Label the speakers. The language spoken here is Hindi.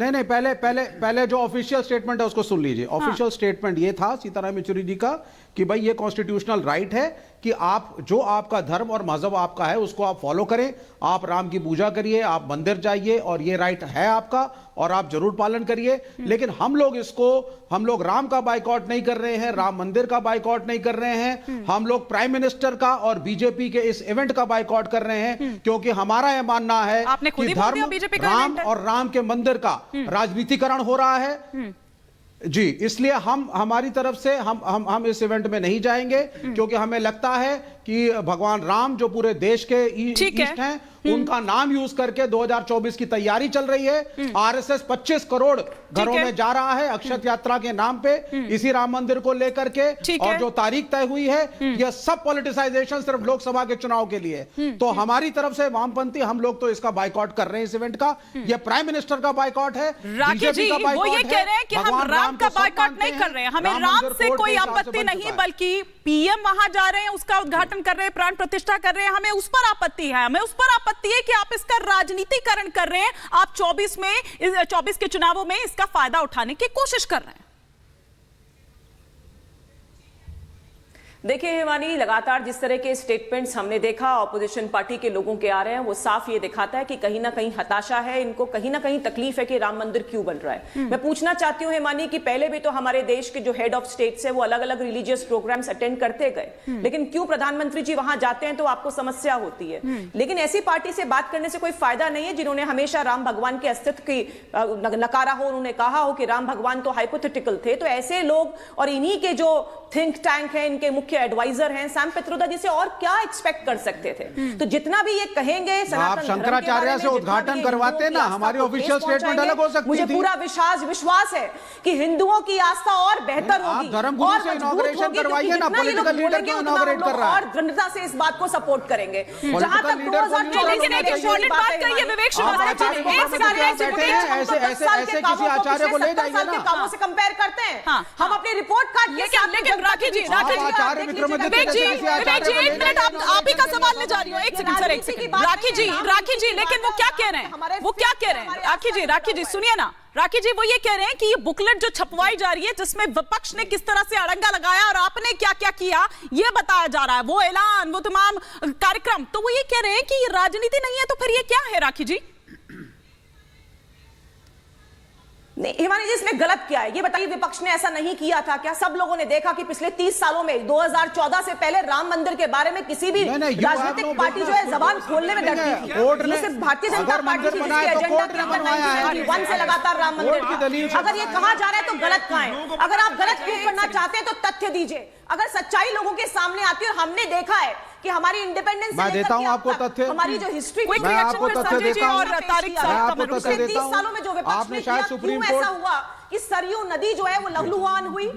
Speaker 1: नहीं नहीं, पहले पहले पहले जो ऑफिशियल स्टेटमेंट है उसको सुन लीजिए। ऑफिशियल स्टेटमेंट ये था सीताराम येचुरी जी का कि भाई ये कॉन्स्टिट्यूशनल राइट है कि आप जो आपका धर्म और मजहब आपका है उसको आप फॉलो करें, आप राम की पूजा करिए, आप मंदिर जाइए, और ये राइट है आपका और आप जरूर पालन करिए। लेकिन हम लोग राम का बाइकॉट नहीं कर रहे हैं, राम मंदिर का बाइकॉट नहीं कर रहे हैं, हम लोग प्राइम मिनिस्टर का और बीजेपी के इस इवेंट का बाइकॉट कर रहे हैं, क्योंकि हमारा यह मानना है कि धर्म, राम और राम के मंदिर का राजनीतिकरण हो रहा है जी। इसलिए हमारी तरफ से हम इस इवेंट में नहीं जाएंगे, क्योंकि हमें लगता है कि भगवान राम जो पूरे देश के ईस्ट हैं, उनका नाम यूज करके 2024 की तैयारी चल रही है। आरएसएस 25 करोड़ घरों में जा रहा है अक्षत यात्रा के नाम पे, इसी राम मंदिर को लेकर के, और जो तारीख तय हुई है यह सब पॉलिटिसाइजेशन सिर्फ लोकसभा के चुनाव के लिए। तो हमारी तरफ से वामपंथी हम लोग तो इसका बाइकॉट कर रहे हैं इस इवेंट का। यह प्राइम मिनिस्टर का बाइकॉट है, बीजेपी का बाइकॉट है।
Speaker 2: वो ये कह रहे हैं कि हम राम का बाइकॉट नहीं कर रहे हैं, हमें राम से कोई आपत्ति नहीं, बल्कि पीएम वहां जा रहे हैं, उसका उद्घाटन कर रहे हैं, प्राण प्रतिष्ठा कर रहे हैं, हमें उस पर आपत्ति है। हमें उस पर आपत्ति है कि आप इसका राजनीतिकरण कर रहे हैं, आप 24 के चुनावों में इसका फायदा उठाने की कोशिश कर रहे हैं।
Speaker 3: देखिए हिमानी, लगातार जिस तरह के स्टेटमेंट्स हमने देखा ऑपोजिशन पार्टी के लोगों के आ रहे हैं, वो साफ ये दिखाता है कि कहीं ना कहीं हताशा है, इनको कहीं ना कहीं तकलीफ है कि राम मंदिर क्यों बन रहा है। मैं पूछना चाहती हूँ हिमानी कि पहले भी तो हमारे देश के जो हेड ऑफ स्टेट्स है वो अलग अलग रिलीजियस प्रोग्राम्स अटेंड करते गए, लेकिन क्यों प्रधानमंत्री जी वहां जाते हैं तो आपको समस्या होती है। लेकिन ऐसी पार्टी से बात करने से कोई फायदा नहीं है जिन्होंने हमेशा राम भगवान के अस्तित्व की नकारा हो, उन्होंने कहा हो कि राम भगवान तो हाइपोथेटिकल थे। तो ऐसे लोग और इन्हीं के जो थिंक टैंक है, इनके मुख्य एडवाइजर हैं सैम पित्रोदा जी से और क्या एक्सपेक्ट कर सकते थे। तो जितना भी ये कहेंगे
Speaker 1: आप शंकराचार्य से उद्घाटन करवाते ना, हमारी ऑफिशियल स्टेटमेंट अलग हो सकती थी।
Speaker 3: मुझे पूरा विश्वास है कि हिंदुओं की आस्था और बेहतर होगी,
Speaker 1: धर्मगुरु से इनॉग्रेशन करवाइए ना, पॉलिटिकल लीडर क्यों इनॉग्रेट कर रहा है,
Speaker 3: और दृढ़ता से इस बात को सपोर्ट करेंगे। जहां तक
Speaker 1: ऐसे किसी आचार्य को ले जाइए ना,
Speaker 3: कामों से कंपेयर करते हैं। हम अपनी रिपोर्ट कार्ड
Speaker 2: लेकिन राखी जी, एक मिनट, आप ही का सवाल ले जा रही हो। एक सेकंड सर, एक सेकंड। राखी जी, लेकिन वो क्या कह रहे हैं, वो क्या कह रहे हैं? राखी जी सुनिए ना। राखी जी वो ये कह रहे हैं कि ये बुकलेट जो छपवाई जा रही है, जिसमें विपक्ष ने किस तरह से अड़ंगा लगाया और आपने क्या क्या किया ये बताया जा रहा है, वो ऐलान, वो तमाम कार्यक्रम, तो वो ये कह रहे हैं कि ये राजनीति नहीं है, तो फिर ये क्या है राखी जी?
Speaker 3: नहीं हिमानी जी, इसमें गलत क्या है ये बताइए। विपक्ष ने ऐसा नहीं किया था क्या? सब लोगों ने देखा कि पिछले 30 सालों में 2014 से पहले राम मंदिर के बारे में किसी भी राजनीतिक पार्टी जो है जबान खोलने में डरती थी। ये सिर्फ भारतीय जनता पार्टी थी जिसके एजेंडा के अंदर 1991 से लगातार राम मंदिर। अगर ये कहा जा रहा है तो गलत कहां है? अगर आप गलत प्रूव करना चाहते हैं तो तथ्य दीजिए। अगर सच्चाई लोगों के सामने आती है, हमने देखा है कि हमारी इंडिपेंडेंस
Speaker 1: मैं देता हूं आपको तथ्य,
Speaker 3: हमारी जो हिस्ट्री,
Speaker 1: मैं आपको तथ्य देता हूं,
Speaker 3: और तारीख
Speaker 1: आपने शायद सुप्रीम कोर्ट
Speaker 3: ऐसा हुआ कि सरयू नदी जो है वो लहूलुहान हुई,